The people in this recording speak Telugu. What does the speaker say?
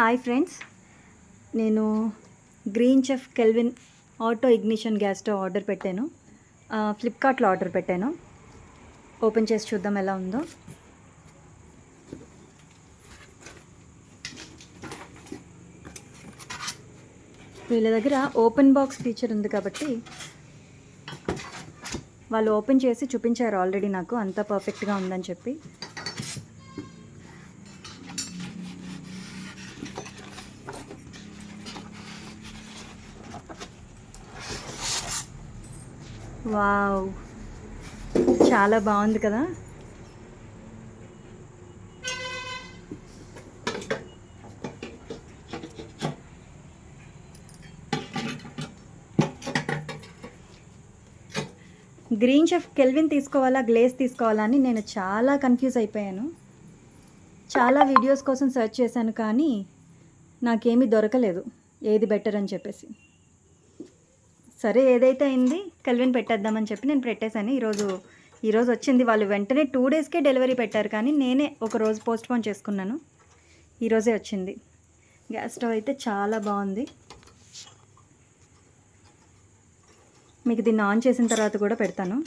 హాయ్ ఫ్రెండ్స్, నేను green chef kelvin auto ignition gas stove order పెట్టాను. ఫ్లిప్కార్ట్లో ఆర్డర్ పెట్టాను. ఓపెన్ చేసి చూద్దాం ఎలా ఉందో. వీళ్ళ దగ్గర ఓపెన్ బాక్స్ ఫీచర్ ఉంది కాబట్టి వాళ్ళు ఓపెన్ చేసి చూపించారు ఆల్రెడీ. నాకు అంతా పర్ఫెక్ట్గా ఉందని చెప్పి. వావ్, చాలా బాగుంది కదా. గ్రీన్ చెఫ్ కెల్విన్ తీసుకోవాలా గ్లేజ్ తీసుకోవాలా అని నేను చాలా కన్ఫ్యూజ్ అయిపోయాను. చాలా వీడియోస్ కోసం సెర్చ్ చేశాను కానీ నాకేమీ దొరకలేదు ఏది బెటర్ అని చెప్పేసి. సరే ఏదైతే అయింది కెల్విన్ పెట్టేద్దామని చెప్పి నేను పెట్టేశాను. ఈరోజు వచ్చింది. వాళ్ళు వెంటనే 2 డేస్కే డెలివరీ పెట్టారు కానీ నేనే ఒక రోజు పోస్ట్పోన్ చేసుకున్నాను. ఈరోజే వచ్చింది. గ్యాస్ స్టవ్ అయితే చాలా బాగుంది. మీకు దీన్ని ఆన్ చేసిన తర్వాత కూడా పెడతాను.